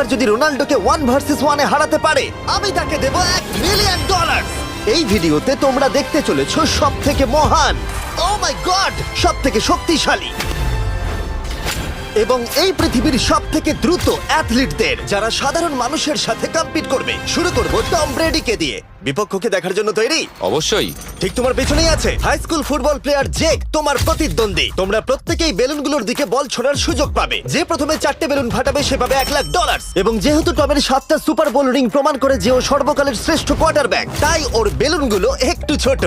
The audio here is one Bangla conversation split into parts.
আর যদি রোনাল্ডোকে 1 ভার্সেস 1 এ হারাতে পারে আমি তাকে দেব $1 মিলিয়ন। এই ভিডিওতে তোমরা দেখতে চলেছো সবথেকে মহান, ও মাই গড, সবথেকে শক্তিশালী এবং এই পৃথিবীর সবথেকে দ্রুত অ্যাথলিটদের যারা সাধারণ মানুষের সাথে কম্পিট করবে। শুরু করব টম ব্রেডিকে দিয়ে। বিপক্ষকে দেখার জন্য তৈরি? অবশ্যই। ঠিক তোমার পেছনেই আছে high school football player Jake, তোমার প্রতিদ্বন্দ্বী। তোমরা প্রত্যেকেই বেলুনগুলোর দিকে বল ছোড়ার সুযোগ পাবে। যে প্রথমে 4টে বেলুন ফাটাবে সে পাবে $1,00,000। এবং যেহেতু টমের 7টা সুপার বোল রিং প্রমাণ করে যে ও সর্বকালের শ্রেষ্ঠ কোয়ার্টারব্যাক, তাই ওর বেলুনগুলো একটু ছোট।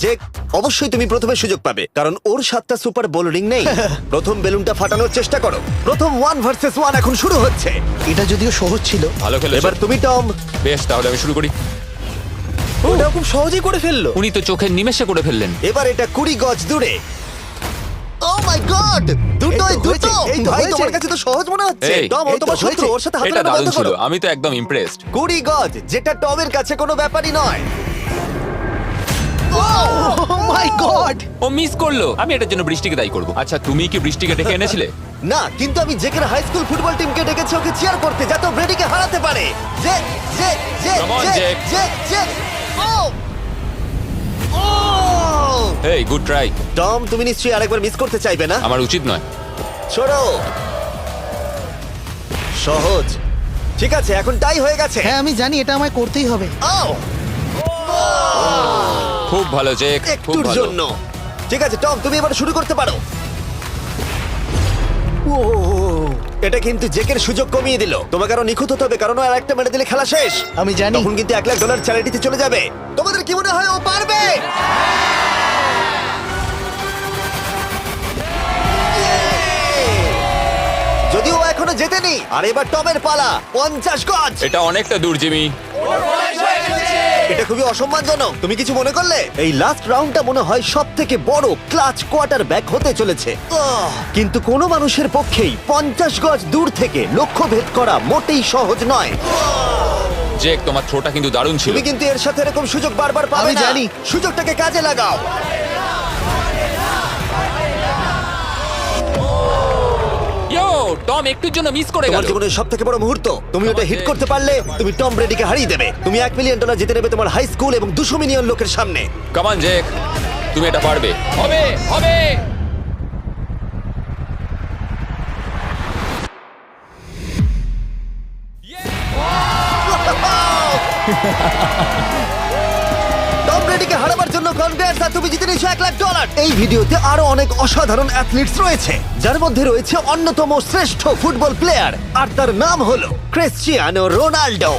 জেক, অবশ্যই তুমি প্রথমে সুযোগ পাবে কারণ ওর 7টা সুপার বোল রিং নেই। প্রথম বেলুনটা ফাটানোর চেষ্টা করো। প্রথম 1 ভার্সেস 1 এখন শুরু হচ্ছে। এটা যদিও সহজ ছিল। ভালো খেলেছো। এবার তুমি টম। বেশ, তাহলে আমি শুরু করি। ওটা খুব সহজেই করে ফেললো। উনি তো চোখের নিমেষে করে ফেললেন। এবার এটা 20 গজ দূরে। ও মাই গড, দুটোই এই তো হয়েছে, দুটো। এই তো ভাই হয়েছে। তোমার কাছে তো সহজ মনে হচ্ছে। এই, টম, ও এই তো তোমার শত্রু, হয়েছে। ওর সাথে হাত এটা মেলানো দারুণ বন্ধ ছিল, করো। আমি তো একদম ইমপ্রেসড। 20 গজ, যেটা টমের কাছে কোনো ব্যাপারই নয়। ও মাই গড! ও মিস করলো। আমি এটার জন্য বৃষ্টিকে দায়ী করব। আচ্ছা, তুমি কি বৃষ্টিকে ডেকে এনেছিলে? না, কিন্তু আমি জেকের হাই স্কুল ফুটবল টিমকে ডেকেছি ওকে চিয়ার করতে যাতে ও ব্রেডিকে হারাতে পারে। জে জে জে Come on, জে Jake. জে জে ও ও হেই, গুড ট্রাই। টম, তুমি নিশ্চয়ই আরেকবার মিস করতে চাইবে না? আমার উচিত নয়। ছোড়ো। সহজ। ঠিক আছে, এখন টাই হয়ে গেছে। হ্যাঁ, আমি জানি এটা আমায় করতেই হবে। ও খুব ভালো জেক, খুব একটুর ভালো। জন্য। ঠিক আছে টম, তুমি এবার শুরু করতে পারো। ও, এটা কিন্তু জেকের সুযোগ কমিয়ে দিল। তোমাকে আরো নিখুঁত হতে হবে কারণ আর একটা মেরে দিলে খেলা শেষ। আমি জানি। তখন কিন্তু $1,00,000 চ্যারিটিতে চলে যাবে। তোমাদের কি মনে হয় ও পারবে? যদিও ও এখনো জেতেনি। আর এবার টমের পালা। 50 গজ। এটা অনেকটা দূর, জিমি। এটা খুবই অসম্মানজনক। তুমি কিছু মনে করলে? এই লাস্ট রাউন্ডটা মনে হয় সবথেকে বড় ক্লাচ কোয়ার্টারব্যাক হতে চলেছে। কিন্তু কোনো মানুষের পক্ষেই 50 গজ দূর থেকে লক্ষ্য ভেদ করা মোটেই সহজ নয়। জেক, তোমার থ্রোটা কিন্তু দারুণ ছিল। তুমি কিন্তু এর সাথে এরকম সুযোগ বারবার পাবে আমি না। জানি। সুযোগটাকে কাজে লাগাও। ইয়ো, টম একটুর জন্য মিস করে তোমার গেল। জীবনের সবথেকে বড় মুহূর্ত। তুমি ওটা হিট করতে পারলে তুমি টম ব্রেডিকে হারিয়ে দেবে। তুমি $1,000,000 জিতে নেবে তোমার হাই স্কুল এবং 200 মিলিয়ন লোকের সামনে। কাম অন জেক, তুমি এটা পারবে। হবে, হবে। টম ব্রেডিকে হারাবার জন্য কনগ্রেটস, আর তুমি জিতে নিয়েছো $1,00,000। এই ভিডিওতে আরো অনেক অসাধারণ অ্যাথলিটস রয়েছে যার মধ্যে রয়েছে অন্যতম শ্রেষ্ঠ ফুটবল প্লেয়ার আর তার নাম হলো ক্রিশ্চিয়ানো রোনাল্ডো।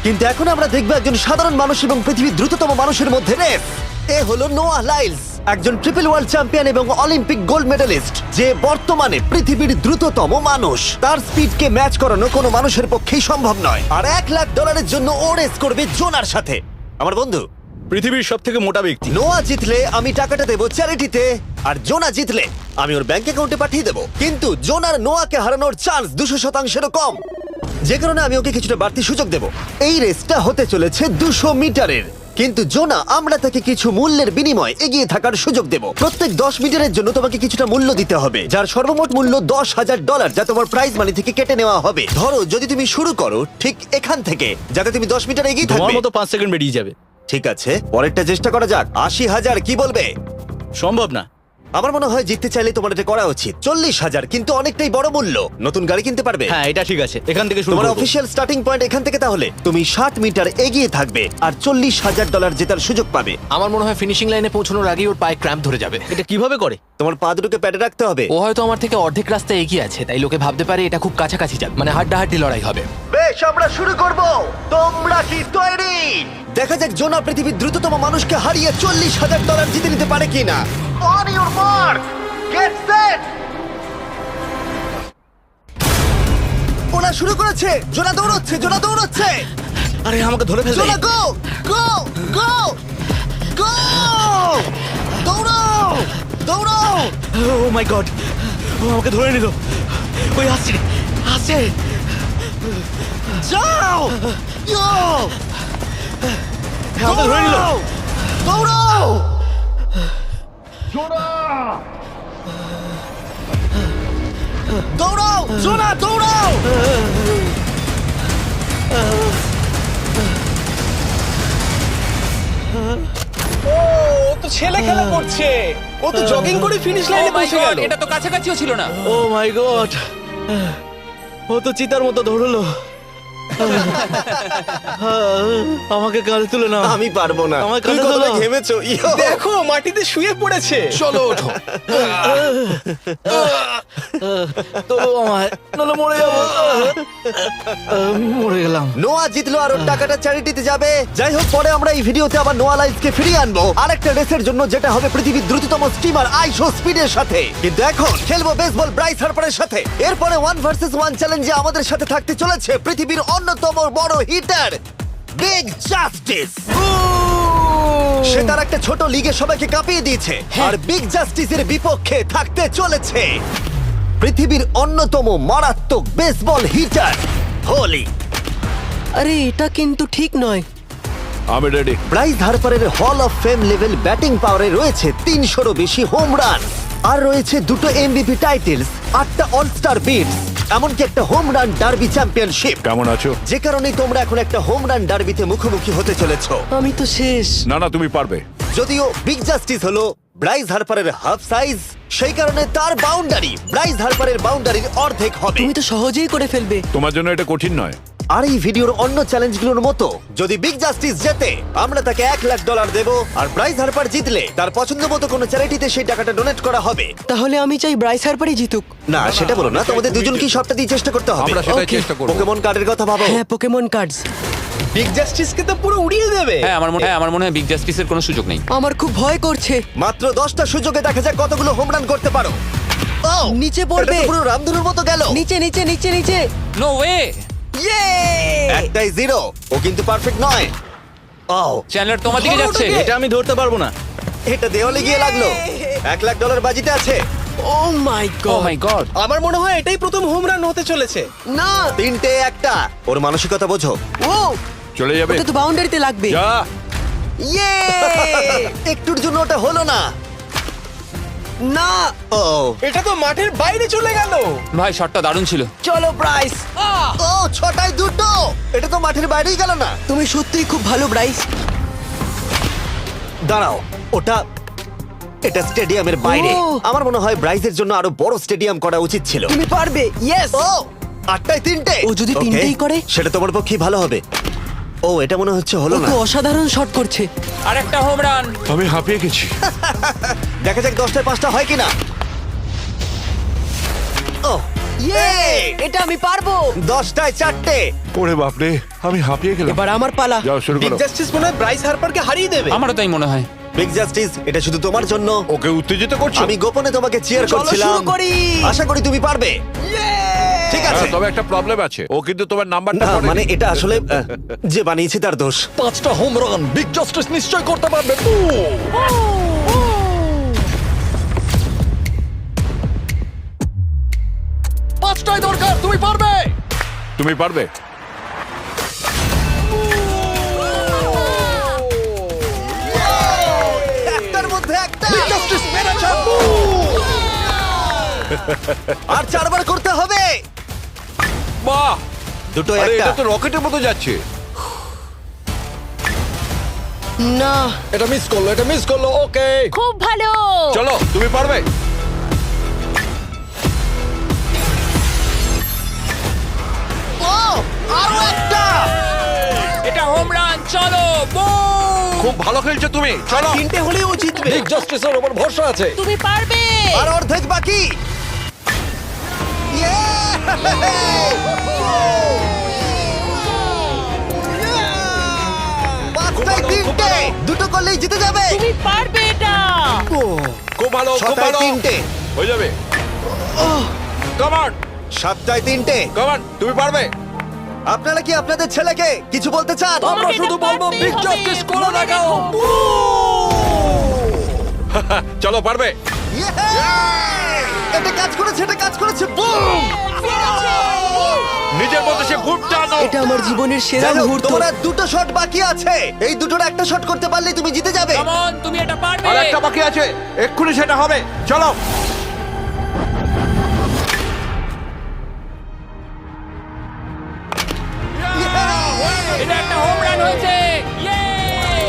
কিন্তু এখন আমরা দেখবো একজন সাধারণ মানুষ এবং পৃথিবীর দ্রুততম মানুষের মধ্যে রেস। এ হলো নোয়াহ লাইলস, একজন ট্রিপল ওয়ার্ল্ড চ্যাম্পিয়ন এবং অলিম্পিক গোল্ড মেডালিস্ট, যে বর্তমানে পৃথিবীর দ্রুততম মানুষ। তার স্পিডকে ম্যাচ করানো কোনো মানুষের পক্ষেই সম্ভব নয়। আর $1,00,000 জন্য ও রেস করবে জোনার সাথে, আমার বন্ধু। পৃথিবীর সব থেকে মোটা ব্যক্তি। নোয়া জিতলে আমি টাকাটা দেবো চ্যারিটিতে, আর জোনা জিতলে আমি ওর ব্যাংক অ্যাকাউন্টে পাঠিয়ে দেবো। কিন্তু জোনার নোয়াকে হারানোর চান্স 200%-এরও কম, যে কারণে আমি ওকে কিছুটা বাড়তি সুযোগ দেবো। এই রেসটা হতে চলেছে 200 মিটারের, কিন্তু জোনা আমরা তাকে কিছু মূল্যের বিনিময়ে এগিয়ে থাকার সুযোগ দেব। প্রত্যেক 10 মিটারের জন্য তোমাকে কিছুটা মূল্য দিতে হবে, যার সর্বমোট মূল্য $10,000, যা তোমার প্রাইজ মানি থেকে কেটে নেওয়া হবে। ধরো যদি তুমি শুরু করো ঠিক এখান থেকে, যাতে তুমি 10 মিটার এগিয়ে তোমার থাকবে। মতো 5 সেকেন্ড বেরিয়ে যাবে। ঠিক আছে, পরেরটা চেষ্টা করা যাক। 80,000 কি বলবে? সম্ভব না। আমার মনে হয় জিততে চাইলে তোমার এটা করা উচিত। 40,000 কিন্তু অনেকটাই বড় মূল্য। নতুন গাড়ি কিনতে পারবে। হ্যাঁ, এটা ঠিক আছে, এখান থেকে শুরু তোমার করব। অফিসিয়াল স্টার্টিং পয়েন্ট এখান থেকে। তাহলে তুমি 60 মিটার এগিয়ে থাকবে আর $40,000 জেতার সুযোগ পাবে। আমার মনে হয় ফিনিশিং লাইনে পৌঁছানোর আগেই ওর পায়ে ক্র্যাম্প ধরে যাবে। এটা কিভাবে করে? তোমার পা দুটোকে প্যাডে রাখতে হবে। ও হয়তো আমার থেকে অর্ধেক রাস্তা এগিয়ে আছে, তাই লোকে ভাবতে পারে এটা খুব কাছাকাছি যাবে, মানে হাড্ডাহাড্ডি লড়াই হবে। বেশ, আমরা শুরু করব। তোমরা কি তৈরি? দেখা যাক জোনা পৃথিবীর দ্রুততম মানুষকে হারিয়ে $40,000 জিতে নিতে পারে কিনা। On your mark, get set. ওরা শুরু করেছে। জোনা দৌড়চ্ছে, জোনা দৌড়চ্ছে। আরে আমাকে ধরে ফেলবে। জোনা গো গো গো গো! দৌড়াও দৌড়াও! ও মাই গড, ও আমাকে ধরে নিল। ওই আসছে, আসছে। যাও! ইয়ো! আমাকে ধরে নিল। দৌড়াও! দৌড়াও! জোনা দৌড়াও! ছেলে খেলা করছে। ও তো জগিং করে ফিনিশ Oh লাইনে my পৌঁছে God, গেল। এটা তো কাছাকাছিও ছিল না। ও মাই গড, ও তো চিতার মতো ধরলো। আমাকে কাঁধে তুলে নাও। আমি পারবো না। আমার তুমি কাঁধে কতটা তোলো। ঘেমেছো ইয়ো। দেখো মাটিতে শুয়ে পড়েছে। চলো ওঠো। তো আমায় নলে মরে যাবো। মরে গেলাম। নোয়া জিতলো আর ওর টাকাটা চ্যারিটিতে যাবে। যাই হোক, পরে আমরা এই ভিডিওতে আবার নোয়া লাইফকে ফিরিয়ে আনবো আরেকটা রেসের জন্য, যেটা হবে পৃথিবীর দ্রুততম স্টিমার আইশো স্পিডের সাথে। কিন্তু এখন খেলবো বেসবল ব্রাইস হার্পারের সাথে। এরপরে 1 ভার্সেস 1 চ্যালেঞ্জে আমাদের সাথে থাকতে চলেছে পৃথিবীর অন্যতম বড় হিটার বিগ জাস্টিস। সে তার একটা ছোট লিগে সবাইকে কাঁপিয়ে দিয়েছে, আর বিগ জাস্টিসের বিপক্ষে থাকতে চলেছে পৃথিবীর অন্যতম মারাত্মক বেসবল হিটার হোলি। আরে এটা কিন্তু ঠিক নয়। আমি ready. Bryce হার্পারের hall of fame level batting পাওয়ারে রয়েছে 300-রও বেশি হোম রান, আর রয়েছে 2টো এমভিপি টাইটেলস, 8টা অলস্টার বিটস, এমনকি একটা হোম রান ডার্বি চ্যাম্পিয়নশিপ। কেমন আছো? যে কারণে তোমরা এখন একটা হোম রান ডার্বিতে মুখোমুখি হতে চলেছো। আমি তো শেষ। না না, তুমি পারবে। যদিও বিগ জাস্টিস হলো ব্রাইস হার্পারের হাফ সাইজ, সেই কারণে তার বাউন্ডারি ব্রাইস হার্পারের বাউন্ডারির অর্ধেক হবে। তুমি তো সহজেই করে ফেলবে। তোমার জন্য এটা কঠিন নয়। আর এই ভিডিওর অন্য চ্যালেঞ্জগুলোর মতো, যদি বিগ জাস্টিস জেতে আমরা তাকে $1,00,000 দেব, আর ব্রাইস হার্পার জিতলে তার পছন্দ মতো কোনো চ্যারিটিতে সেই টাকাটা ডোনেট করা হবে। তাহলে আমি চাই ব্রাইস হার্পারই জিতুক। না, সেটা বলো না, তোমাদের দুজনকেই সবটা দিয়ে চেষ্টা করতে হবে। আমরা সেটাই Okay. চেষ্টা করব। পোকেমন কার্ডের কথা ভাবো। হ্যাঁ, পোকেমন কার্ডস। বিগ জাস্টিসকে তো পুরো উড়িয়ে দেবে। হ্যাঁ আমার মনে হয় বিগ জাস্টিসের কোনো সুযোগ নেই। আমার খুব ভয় করছে। মাত্র 10টা সুযোগে দেখা যাক কতগুলো হোম রান করতে পারো। ও, নিচে এটা পড়বে। তো পুরো রামধনুর মতো গেল। নিচে নিচে নিচে নিচে। No way. ইয়ে! একটাই জিরো, ও কিন্তু পারফেক্ট নয়। ও, চ্যানেলার তোমার দিকে যাচ্ছে। এটা আমি ধরতে পারবো না। এটা দেওয়ালে গিয়ে লাগলো। $1,00,000 বাজিতে আছে। ও মাই ও গড। মাই গড। আমার মনে হয় এটাই প্রথম হোম রান হতে চলেছে। না। 3টে একটা। ওর মানসিকতা বোঝো। ও, চলে যাবে। ওটা তো বাউন্ডারিতে লাগবে। যা। ইয়ে! একটুর জন্য ওটা হলো না। না। ও, এটা তো মাঠের বাইরে চলে গেল। ভাই শটটা দারুণ ছিল। চলো ব্রাইস। ও 6টায় 2টো। এটা তো মাঠের বাইরেই গেল না। তুমি সত্যিই খুব ভালো ব্রাইস। দাঁড়াও, এটা স্টেডিয়ামের বাইরে। ও। আমার মনে হয় ব্রাইজের জন্য আরো বড় স্টেডিয়াম করা উচিত ছিল। তুমি পারবে। ইয়েস। ও, 8টায় 3টে। ও যদি Okay, তিনটেই করে? সেটা তোমার পক্ষে ভালো হবে। ও, এটা মনে হচ্ছে ও হলো না। তো অসাধারণ শট করছে। আর একটা হোম রান। আমি হাঁপিয়ে গেছি। দেখা যাক 10টায় 5টা হয় কিনা। ও, ইয়ে! এটা আমি পারবো। 10টায় 4টে। ওরে বাপরে, আমি হাঁপিয়ে গেলাম। এবার আমার পালা। যাও শুরু বিগ করো। জাস্টিস মনে হয় ব্রাইস হার্পারকে হারিয়ে দেবে। আমারও তাই মনে হয়। বিগ জাস্টিস, এটা শুধু তোমার জন্য। ওকে উত্তেজিত করছো? আমি গোপনে তোমাকে চিয়ার চলো করছিলাম। শুরু করি। আশা করি তুমি পারবে। ঠিক আছে। হ্যাঁ, তবে একটা প্রবলেম আছে। ও কিন্তু তোমার নাম্বারটা না, মানে এটা আসলে যে বানিয়েছে তার দোষ। 5টা হোম রান বিগ জাস্টিস নিশ্চয় করতে পারবে। 5টাই দরকার, তুমি পারবে। তুমি পারবে। একটার মধ্যে একটা। বিগ জাস্টিস মেরেছে। আর 4বার করতে হবে। বাহ! দুটো আরে একটা। এটা তো রকেটের মতো যাচ্ছে। না। এটা মিস করলো। ওকে। খুব ভালো। চলো, তুমি পারবে। ও, আরো একটা। এটা হোম রান। চলো boom! খুব ভালো খেলছো তুমি। চলো। 3টে হলেও ও জিতবে। বিগ জাস্টিসের উপর ভরসা আছে। তুমি পারবে। আর অর্ধেক বাকি। Yeah! 5টায় 3টে। দুটো করলেই জিতে যাবে। তুমি পারবে এটা। খুব ভালো, খুব 6টায় ভালো। 3টে। হয়ে যাবে। কাম অন, 7টায় 3টে। কাম অন, তুমি পারবে। আপনারা কি আপনাদের ছেলেকে কিছু বলতে চান? আমরা তোমাকে শুধু এটা বলবো পারতেই বিগ হবে। জাস্টিস করে মনে দেখাও। রেখো। চলো, পারবে। Yeah! এটা কাজ করেছে। বুম! নিজের মতো সে খুব টানো। এটা আমার জীবনের সেরা যাই হোক, মুহূর্ত। তোমার আর 2টো শট বাকি আছে। এই দুটোর একটা শট করতে পারলে তুমি জিতে যাবে। Come on, তুমি এটা পারবে। আর একটা বাকি আছে, এক্ষুনি সেটা হবে। চলো। এটা একটা হোম রান হয়েছে। Yay!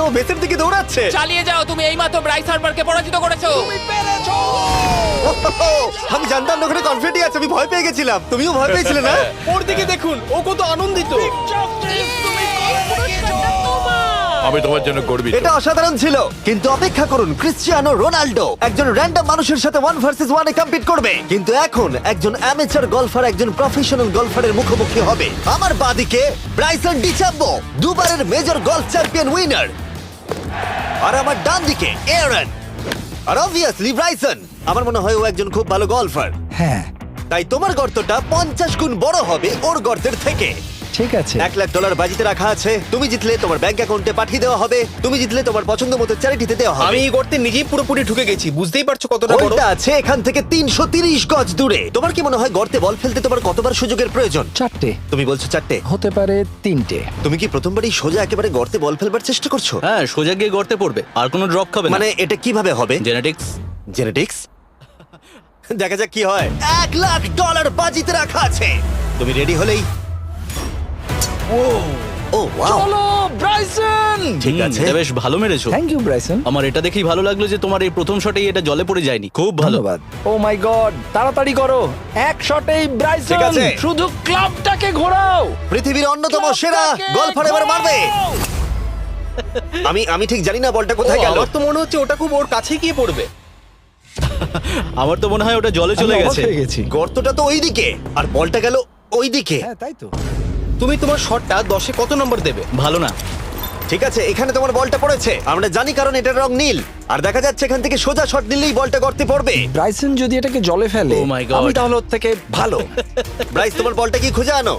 ও বেসের দিকে দৌড়াচ্ছে। চালিয়ে যাও, তুমি এইমাত্র ব্রাইস হারবারকে পরাজিত করেছো। আমি জানতাম না ওখানে কনফিডেন্ট আছে, আমি ভয় পেয়ে গেছিলাম। তুমিও ভয় পেয়েছিলে না? ওর দিকে দেখুন, ও কত আনন্দিত। আমি তোমার জন্য গর্বিত। এটা অসাধারণ ছিল, কিন্তু অপেক্ষা করুন, ক্রিশ্চিয়ানো রোনাল্ডো একজন র্যান্ডম মানুষের সাথে 1 ভার্সেস 1 এ কম্পিট করবে, কিন্তু এখন একজন অ্যামেচার গলফার একজন প্রফেশনাল গলফারের মুখোমুখি হবে। আমার বাদিকে ব্রাইসন ডিচাম্বো, দুবারের মেজর গলফ চ্যাম্পিয়ন উইনার, আর আমার ডান দিকে এরন। আর অবভিয়াসলি ব্রাইসন, আমার মনে হয় ও একজন খুব ভালো গলফার। হ্যাঁ তাই তোমার গর্তটা 50 গুণ বড় হবে ওর গর্তের থেকে। ঠিক আছে। $1,00,000 বাজিতে রাখা আছে। তুমি জিতলে তোমার ব্যাংক অ্যাকাউন্টে পাঠিয়ে দেওয়া হবে, তুমি জিতলে তোমার পছন্দ মতো চ্যারিটিতে দেওয়া হবে। আমি এই গর্তে নিজেই পুরোপুরি ঢুকে গেছি, বুঝতেই পারছো কতটা বড়। ওইটা আছে এখান থেকে 330 গজ দূরে। তোমার কি মনে হয় গর্তে বল ফেলতে তোমার কতবার সুযোগের প্রয়োজন? 4টে তুমি বলছো 4টে, হতে পারে 3টে। তুমি কি প্রথমবারই সোজা একেবারে গর্তে বল ফেলবার চেষ্টা করছো? হ্যাঁ, সোজা গিয়ে গর্তে পড়বে, আর কোনো ড্রপ খাবে না। মানে এটা কিভাবে হবে? জেনেটিক্স। জেনেটিক্স? দেখা যাক কি হয়। $1,00,000 বাজিতে রাখা আছে। তুমি রেডি হলেই ও ওয়াও, চলো ব্রাইসন। ঠিক আছে। এটা বেশ ভালো মেরেছো। Thank you Bryson. আমার এটা দেখেই ভালো লাগলো যে তোমার এই প্রথম শটেই এটা জলে পড়ে যায়নি। খুব ভালো। ধন্যবাদ। ও মাই গড, তাড়াতাড়ি করো, এক শটেই ব্রাইসন। ঠিক আছে। শুধু ক্লাবটাকে ঘোরাও। পৃথিবীর অন্যতম সেরা গলফার এবার মারবে। আমি ঠিক জানি না বলটা কোথায় গেল। আমার তো মনে হচ্ছে ওটা খুব ওর কাছেই গিয়ে পড়বে। আমার তো মনে হয় ওটা জলে চলে আমি অবাক গেছে। হয়ে গেছি। গর্তটা তো ওইদিকে আর বলটা গেল ওইদিকে। হ্যাঁ তাই তো। তুমি তোমার শটটা 10-এ কত নম্বর দেবে? ভালো না। ঠিক আছে, এখানে তোমার বলটা পড়েছে, আমরা জানি কারণ এটার রং নীল। আর দেখা যাচ্ছে এখান থেকে সোজা শট নিলেই বলটা গর্তে পড়বে। ব্রাইসন যদি এটাকে জলে ফেলে, Oh my God. আমি তাহলে ওর থেকে ভালো। ব্রাইস, তোমার বলটা কি খুঁজে আনো।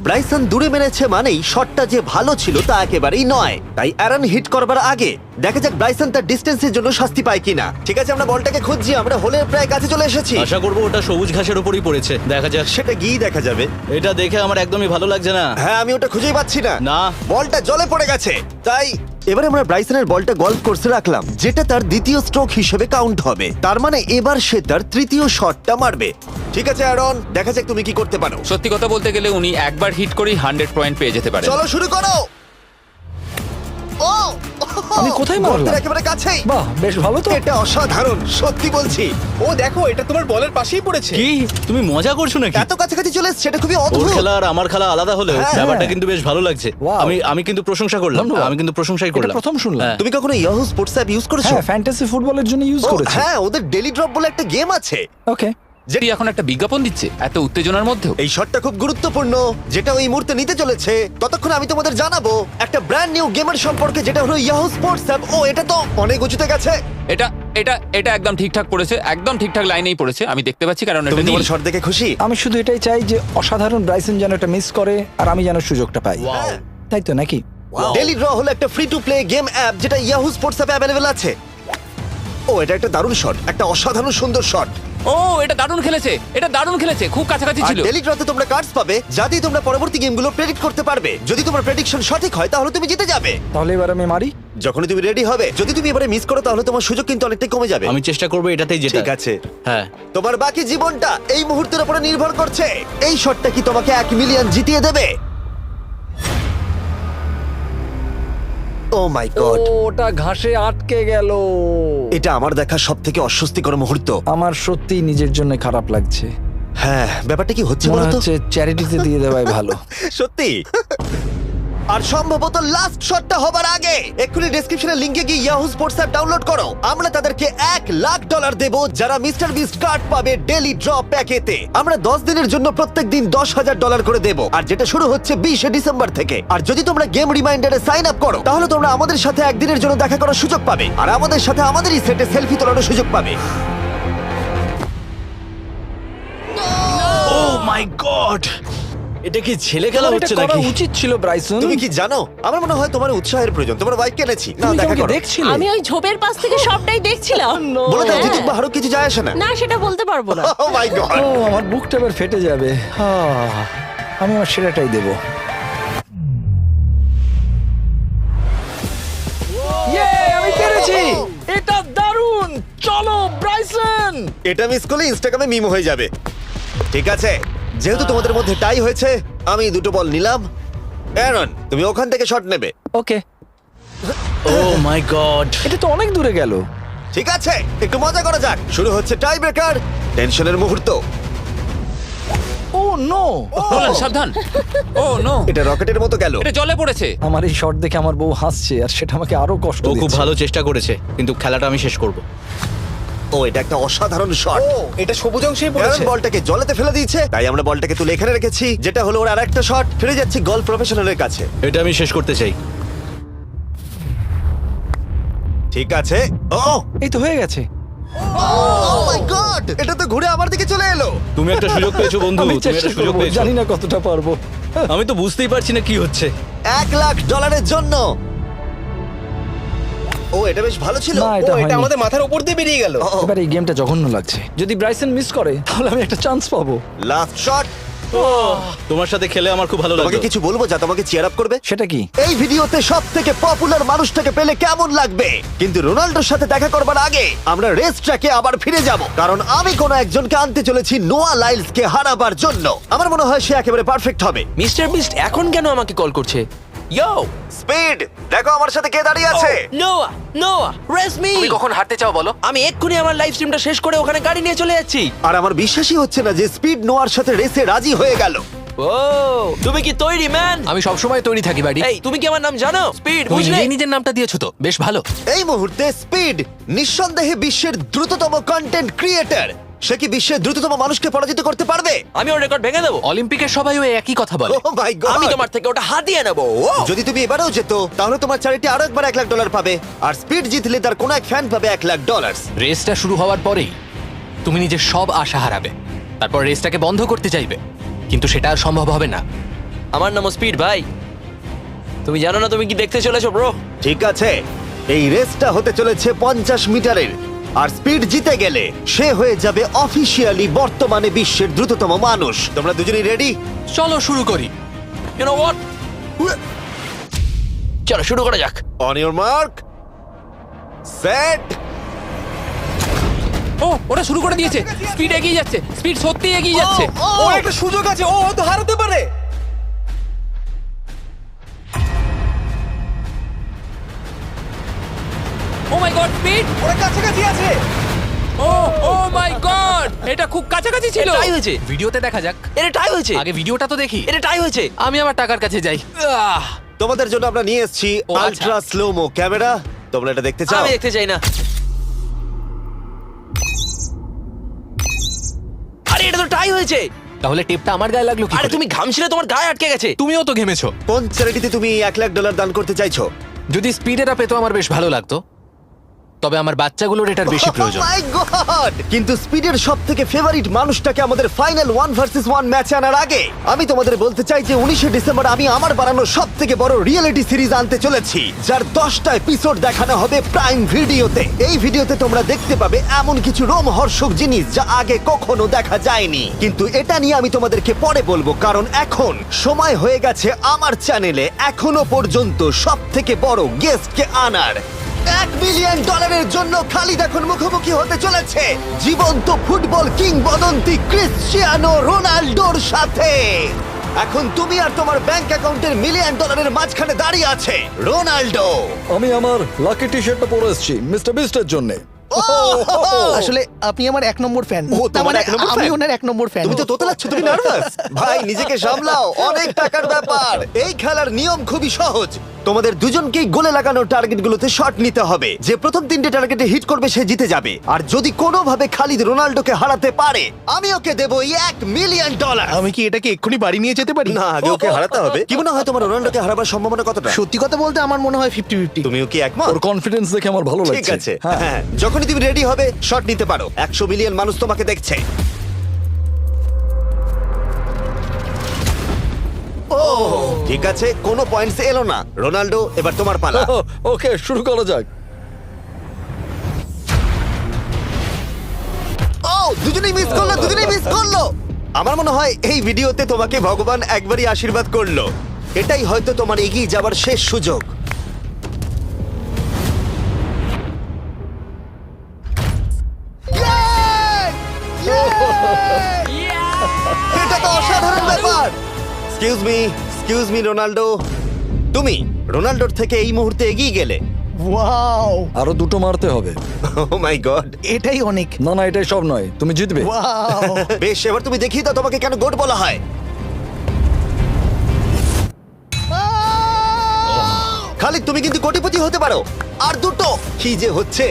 ব্রাইসন দূরে মেরেছে মানেই শটটা যে ভালো ছিল তা একেবারেই নয়। তাই অ্যারন হিট করবার আগে দেখা যাক ব্রাইসন তার ডিস্টেন্সের জন্য শাস্তি পায় কিনা। ঠিক আছে, আমরা বলটাকে খুঁজছি, আমরা হোলের প্রায় কাছে চলে এসেছি। আশা করবো ওটা সবুজ ঘাসের উপরই পড়েছে। দেখা যাক। সেটা গিয়ে দেখা যাবে। এটা দেখে আমার একদমই ভালো লাগছে না। হ্যাঁ, আমি ওটা খুঁজেই পাচ্ছি না। না। বলটা জলে পড়ে গেছে। তাই এবারে আমরা ব্রাইসনের বলটা গলফ কোর্সে রাখলাম, যেটা তার দ্বিতীয় স্ট্রোক হিসেবে কাউন্ট হবে। তার মানে এবার সে তার তৃতীয় শটটা মারবে। ঠিক আছে অ্যারন, দেখা যাক তুমি কি করতে পারো। সত্যি কথা বলতে গেলে উনি একবার হিট করেই 100 পয়েন্ট পেয়ে যেতে পারেন। চলো শুরু করো। ও আমি কোথায় মারলাম? গর্তের একেবারে কাছেই। বাহ, বেশ ভালো তো। এটা অসাধারণ, সত্যি বলছি। ও দেখো, এটা তোমার বলের পাশেই পড়েছে। কি তুমি মজা করছো নাকি? এত কাছাকাছি চলে এসেছে, এটা খুবই ওর অদ্ভুত। খেলা আর আমার খেলা আলাদা হলেও হ্যাঁ, ব্যাপারটা হ্যাঁ। কিন্তু বেশ ভালো লাগছে। Wow. আমি কিন্তু প্রশংসা করলাম। ধন্যবাদ। আমি কিন্তু প্রশংসাই এটা করলাম। প্রথম শুনলাম। হ্যাঁ। তুমি কখনো ইয়াহু স্পোর্টস অ্যাপ ইউজ করেছো? হ্যাঁ, ফ্যান্টাসি ফুটবলের জন্য ইউজ ও, করেছি। হ্যাঁ, ওদের ডেলি ড্রপ বলে একটা গেম আছে। ওকে। যেটি এখন একটা বিজ্ঞাপন দিচ্ছে এত উত্তেজনার মধ্যেও। এই শটটা খুব গুরুত্বপূর্ণ, যেটা ওই মুহূর্তে নিতে চলেছে। ততক্ষণ আমি তোমাদের জানাবো একটা ব্র্যান্ড নিউ গেমের সম্পর্কে, যেটা হলো ইয়াহু স্পোর্টস অ্যাপ। ও, এটা তো অনেক উঁচুতে গেছে। এটা এটা এটা একদম ঠিকঠাক পড়েছে, একদম ঠিকঠাক লাইনেই পড়েছে। আমি দেখতে পাচ্ছি কারণ এটা তুমি নীল। তোমার শট দেখে খুশি? আমি শুধু এটাই চাই যে অসাধারণ ব্রাইসন যেন এটা মিস করে আর আমি যেন সুযোগটা পাই। হ্যাঁ। তাই তো নাকি? ডেলি ড্র হলো একটা free to play game app, যেটা ইয়াহু স্পোর্টস অ্যাপে অ্যাভেলেবল আছে। ও, এটা একটা দারুণ শট, একটা অসাধারণ সুন্দর শট। ও, এটা দারুণ খেলেছে, এটা দারুণ খেলেছে, খুব কাছাকাছি আর ছিল। ডেলি ড্রতে তোমরা কার্ডস পাবে, যাতে তোমরা পরবর্তী গেমগুলো প্রেডিক্ট করতে পারবে। যদি তোমার প্রেডিকশন সঠিক হয় তাহলে তুমি জিতে যাবে। তাহলে এবার আমি মারি। যখনই তুমি রেডি হবে, যদি তুমি এবারে মিস করো তাহলে তোমার সুযোগ কিন্তু অনেকটাই কমে যাবে। আমি চেষ্টা করবো এটাতেই যেটা। ঠিক আছে, হ্যাঁ। তোমার বাকি জীবনটা এই মুহূর্তের উপরে নির্ভর করছে। এই শটটা কি তোমাকে 1 মিলিয়ন জিতিয়ে দেবে? ও মাই গড, ওটা ঘাসে আটকে গেল। এটা আমার দেখা সবথেকে অস্বস্তিকর মুহূর্ত। আমার সত্যি নিজের জন্য খারাপ লাগছে। হ্যাঁ, ব্যাপারটা কি হচ্ছে মনে বলো তো? হচ্ছে চ্যারিটিতে দিয়ে দেওয়াই ভালো। সত্যি। আর সম্ভবত লাস্ট শটটা হবার আগে এক্ষুনি ডেসক্রিপশনের লিংকে গিয়ে ইয়াহু স্পোর্টস অ্যাপ ডাউনলোড করো। আমরা তাদেরকে $1,00,000 দেব যারা মিস্টার বিস্ট কার্ড পাবে ডেলি ড্র প্যাকেতে। আমরা 10 দিনের জন্য প্রত্যেক দিন $10,000 করে দেব, আর যেটা শুরু হচ্ছে 20 ডিসেম্বর থেকে। আর যদি তোমরা গেম রিমাইন্ডারে সাইন আপ করো তাহলে তোমরা আমাদের সাথে একদিনের জন্য দেখা করার সুযোগ পাবে, আর আমাদের সাথে আমাদেরই সেটে সেলফি তোলার সুযোগ পাবে। ও মাই গড, এটা কি ছেলে খেলা তোমার হচ্ছে এটা করা নাকি? উচিত ছিল ব্রাইসন। তুমি কি জানো, আমার মনে হয় তোমার উৎসাহের প্রয়োজন। তোমার বাইক কিনেছি, না তুমি দেখা কাউকে করো। দেখছিলে? আমি ওই ঝোপের পাশ থেকে সবটাই দেখছিলাম। বলে দাও হ্যাঁ। জিতুক বা হারুক, কিছু যায় আসে না। না, সেটা বলতে পারবো না। ও মাই গড। ও, আমার বুকটা এবার ফেটে যাবে। আমি আমার সেরাটাই দেব। আমি পেরেছি। এটা দারুণ। চলো ব্রাইসন। এটা মিস করলে ইনস্টাগ্রামে মিম হয়ে যাবে। ঠিক আছে, যেহেতু তোমাদের মধ্যে টাই হয়েছে, আমি 2টো বল নিলাম। অ্যারন, তুমি ওখান থেকে শট নেবে। ওকে। ও মাই গড এটা তো অনেক দূরে গেল। ঠিক আছে, একটু মজা করা যাক। শুরু হচ্ছে টাই ব্রেকার, টেনশনের মুহূর্ত। ও নো! নোলান সাবধান। ও নো, এটা রকেটের মতো গেল। এটা জলে পড়েছে। আমার এই শট দেখে আমার বউ হাসছে আর সেটা আমাকে আরো কষ্ট ও খুব দিচ্ছে। ভালো চেষ্টা করেছে কিন্তু খেলাটা আমি শেষ করব। ও, এটা একটা অসাধারণ শট। ও এটা সবুজ অংশেই অ্যারন পড়েছে। বলটাকে জলেতে ফেলে দিয়েছে, তাই আমরা বলটাকে তুলে এখানে রেখেছি, যেটা হলো ওর আরেকটা শট। ফিরে যাচ্ছি গলফ প্রফেশনালের কাছে। এটা আমি শেষ করতে চাই। ঠিক আছে। ও এই তো হয়ে গেছে। মাই গড, এটা তো ঘুরে আমার দিকে চলে এলো। তুমি একটা সুযোগ পেয়েছো বন্ধু, আমি তুমি চেষ্টা একটা সুযোগ করবো, পেয়েছো। জানি না কতটা পারবো। আমি তো বুঝতেই পারছি না কি হচ্ছে। $1,00,000 জন্য। ও, এটা বেশ ভালো ছিল। না, ও এটা এটা হয়নি। আমাদের মাথার উপর দিয়ে বেরিয়ে গেল। এবার এই গেমটা জঘন্য লাগছে। যদি ব্রাইসন মিস করে তাহলে আমি একটা চান্স পাবো। Last shot. তোমার সাথে খেলে আমার খুব ভালো তোমাকে লাগলো। কিছু বলবো যা তোমাকে চিয়ার আপ করবে? সেটা কি? এই ভিডিওতে সবথেকে পপুলার মানুষটাকে পেলে কেমন লাগবে? কিন্তু রোনাল্ডোর সাথে দেখা করবার আগে আমরা রেস ট্র্যাকে আবার ফিরে যাব, কারণ আমি কোনো একজনকে আনতে চলেছি নোয়া লাইলসকে হারাবার জন্য। আমার মনে হয় সে একেবারে পারফেক্ট হবে। মিস্টার বিস্ট এখন কেন আমাকে কল করছে? ইয়ো, স্পিড, দেখো আমার সাথে কে দাঁড়িয়ে আছে। নোয়া, নোয়া, রেস মি। তুমি কখন হাঁটতে চাও বলো? আমি এক্ষুনি আমার লাইভ স্ট্রিমটা শেষ করে ওখানে গাড়ি নিয়ে চলে যাচ্ছি। আর আমার বিশ্বাসই হচ্ছে না যে স্পিড নোয়ার সাথে রেসে রাজি হয়ে গেল। ও, তুমি কি তৈরি ম্যান? আমি সবসময় তৈরি থাকি বাড়ি। এই, তুমি কি আমার নাম জানো? স্পিড, তুমি বুঝলে? নিজেই নিজের নামটা দিয়েছো তো, বেশ ভালো। এই মুহূর্তে স্পিড নিঃসন্দেহে বিশ্বের দ্রুততম কন্টেন্ট ক্রিয়েটর। সে কি বিশ্বের দ্রুততম মানুষকে পরাজিত করতে পারবে? আমি ওর রেকর্ড ভেঙে দেবো। অলিম্পিকের সবাই ওই একই কথা বলে। ও মাই গড, আমি তোমার থেকে ওটা হাতিয়ে নেবো। ও, যদি তুমি এবারেও যেত তাহলে তোমার চ্যারিটি আরো একবার $1,00,000 পাবে, আর স্পিড জিতলে তার কোনো এক ফ্যান পাবে $1,00,000। রেসটা শুরু হওয়ার পরেই তুমি নিজের সব আশা হারাবে, তারপর রেসটাকে বন্ধ করতে চাইবে, কিন্তু সেটা আর সম্ভব হবে না। আমার নামও স্পিড ভাই। তুমি জানো না তুমি কি দেখতে চলেছো ব্রো? ঠিক আছে, এই রেসটা হতে চলেছে 50 মিটারের, আর স্পিড জিতে গেলে সে হয়ে যাবে অফিসিয়ালি বর্তমানে বিশ্বের দ্রুততম মানুষ। তোমরা দুজনেই রেডি? চলো শুরু করি। You know what? চলো শুরু করা যাক। On your mark, set. ও, ওরা শুরু করে দিয়েছে। স্পিড এগিয়ে যাচ্ছে, স্পিড সত্যিই এগিয়ে যাচ্ছে। ও একটা সুযোগ আছে, ও হয়তো হারাতে পারে। ও মাই গড, স্পিড! ওরা কাছাকাছি আছে। ও, ও মাই গড, এটা খুব কাছাকাছি ছিল। টাই হয়েছে। ভিডিওতে দেখা যাক। এটা টাই হয়েছে। আগে ভিডিওটা তো দেখি। এটা টাই হয়েছে। আমি আমার টাকার কাছে যাই। তোমাদের জন্য আমরা নিয়ে এসেছি ও, আচ্ছা। Ultra slomo camera. তোমরা এটা দেখতে চাও? আমি দেখতে চাই না। আরে এটা তো টাই হয়েছে। তাহলে টেপটা আমার গায়ে লাগলো কি আরে করে? তুমি ঘামছিলে, তোমার গায়ে আটকে গেছে। তুমিও তো ঘেমেছো। কোন চ্যারিটিতে তুমি $1,00,000 দান করতে চাইছো? যদি স্পিড এটা পেতো আমার বেশ ভালো লাগতো, তবে আমার বাচ্চাগুলোর এটার বেশি প্রয়োজন। Oh my God! কিন্তু স্পিডের সবথেকে ফেভারিট মানুষটাকে আমাদের ফাইনাল 1 ভার্সেস 1 ম্যাচে আনার আগে আমি তোমাদের বলতে চাই যে 19শে ডিসেম্বর আমি আমার বানানো সবথেকে বড় রিয়েলিটি সিরিজ আনতে চলেছি, যার 10টা এপিসোড দেখানো হবে প্রাইম ভিডিওতে। এই ভিডিওতে তোমরা দেখতে পাবে এমন কিছু রোমহর্ষক জিনিস যা আগে কখনো দেখা যায়নি, কিন্তু এটা নিয়ে আমি তোমাদেরকে পরে বলবো, কারণ এখন সময় হয়ে গেছে আমার চ্যানেলে এখনো পর্যন্ত সবথেকে বড় গেস্টকে আনার। $1 মিলিয়ন জন্য খালিদ এখন মুখোমুখি হতে চলেছে জীবন্ত ফুটবল কিংবদন্তি ক্রিশ্চিয়ানো রোনাল্ডোর সাথে। এখন তুমি আর তোমার ব্যাংক অ্যাকাউন্টের $1 মিলিয়ন মাঝখানে দাঁড়িয়ে আছে রোনাল্ডো। আমি আমার লাকি টি শার্টটা পরে এসেছি মিস্টার বিস্টের জন্য। আসলে আপনি আমার 1 নম্বর ফ্যান। ও, তোমার এক নম্বর আমি fan? ওনার 1 নম্বর ফ্যান। তুমি তো তোতলাচ্ছ, তুমি নার্ভাস? ভাই নিজেকে সামলাও, অনেক টাকার ব্যাপার। এই খেলার নিয়ম খুবই সহজ। তোমাদের দুজনকেই গোলে লাগানো টার্গেটগুলোতে শট নিতে হবে। যে প্রথম 3টে টার্গেটে হিট করবে সে জিতে যাবে। আর যদি কোনোভাবে খালিদ রোনাল্ডোকে হারাতে পারে আমি ওকে দেবো $1 মিলিয়ন। আমি কি এটাকে এক্ষুনি বাড়ি নিয়ে যেতে পারি? না, আগে ওকে হারাতে হবে। কি মনে হয় তোমার রোনাল্ডোকে হারাবার সম্ভাবনা কতটা? সত্যি কথা বলতে আমার মনে হয় 50-50। তুমিও কি একমত? ওর কনফিডেন্স দেখে আমার ভালো লাগছে। ঠিক আছে, হ্যাঁ, যখনই তুমি রেডি হবে শট নিতে পারো। 100 মিলিয়ন মানুষ তোমাকে দেখছে। ও ঠিক আছে, কোনো পয়েন্টস এলো না। রোনাল্ডো, এবার তোমার পালা। ওকে, শুরু করা যাক। ও, দুজনেই মিস করলো, দুজনেই মিস করলো। আমার মনে হয় এই ভিডিওতে তোমাকে ভগবান একবারই আশীর্বাদ করলো। এটাই হয়তো তোমার এগিয়ে যাবার শেষ সুযোগ। এটা তো অসাধারণ ব্যাপার। এক্সকিউজ মি রোনাল্ডো, তুমি রোনাল্ডোর থেকে এই মুহূর্তে এগিয়ে গেলে। ওয়াও আরো দুটো মারতে হবে। ও মাই গড। এটাই অনেক। না না, এটাই সব নয়, তুমি জিতবে। ওয়াও বেশ, এবার তুমি দেখিয়ে দাও তোমাকে কেন গোট বলা হয়। খালিদ, তুমি কিন্তু কোটিপতি হতে পারো। আর দুটো। কি যে হচ্ছে।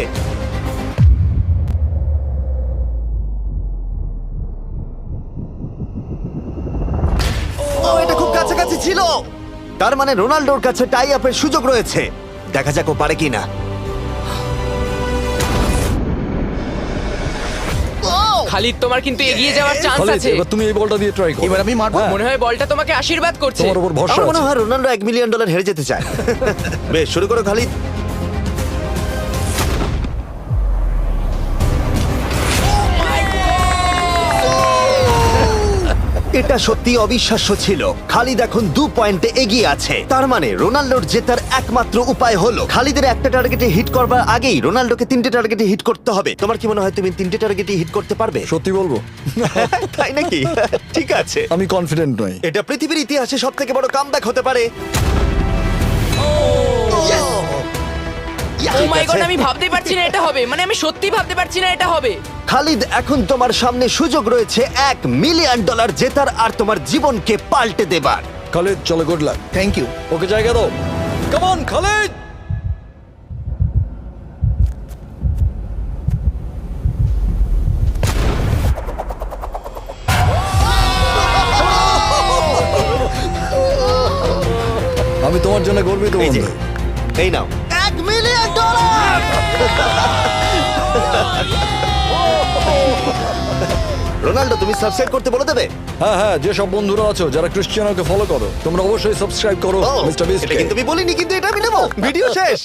ও, এটা খুব কাছাকাছি ছিল। তার মানে রোনাল্ডোর কাছে টাই আপের সুযোগ রয়েছে। দেখা যাক ও পারে কিনা। খালিদ, তোমার কিন্তু এগিয়ে যাওয়ার চান্স খালিদ, আছে। এবার তুমি এই বলটা দিয়ে ট্রাই করো। এবার আমি মারবো। হ্যাঁ, মনে হয় বলটা তোমাকে আশীর্বাদ করছে। তোমার উপর ভরসা আমার মনে আছে। হয় রোনাল্ডো $1 মিলিয়ন হেরে যেতে চায়। বেশ, শুরু করো খালিদ। এটা সত্যি অবিশ্বাস্য ছিল। খালিদ এখন 2 পয়েন্টে এগিয়ে আছে। তার মানে রোনাল্ডোর জেতার একমাত্র উপায় হলো খালিদের একটা টার্গেটে হিট করবার আগেই রোনাল্ডোকে 3টে টার্গেটে হিট করতে হবে। তোমার কি মনে হয় তুমি 3টে টার্গেটে হিট করতে পারবে? সত্যি বলবো, তাই নাকি? ঠিক আছে। আমি কনফিডেন্ট নই। এটা পৃথিবীর ইতিহাসে সবথেকে বড় কামব্যাক হতে পারে। ও মাই গড, আমি ভাবতেই পারছি না এটা হবে। মানে আমি সত্যি ভাবতে পারছি না এটা হবে। খালিদ, এখন তোমার সামনে সুযোগ রয়েছে $1 মিলিয়ন জেতার আর তোমার জীবনকে পাল্টে দেবার। খালিদ, চলো, good luck. Thank you. Okay জায়গা দাও। Come on Khalid. আমি তোমার জন্য গর্বিত এই যে, বন্ধু। এই নাও $1 মিলিয়ন। রোনাল্ডো, তুমি সাবস্ক্রাইব করতে বলে দেবে? হ্যাঁ হ্যাঁ, যে সব বন্ধুরা আছো যারা ক্রিশ্চিয়ানোকে ফলো করো, তোমরা অবশ্যই সাবস্ক্রাইব করো ও, মিস্টার এটা বিস্টকে। কিন্তু আমি বলিনি, কিন্তু এটা আমি নেবো। ভিডিও শেষ।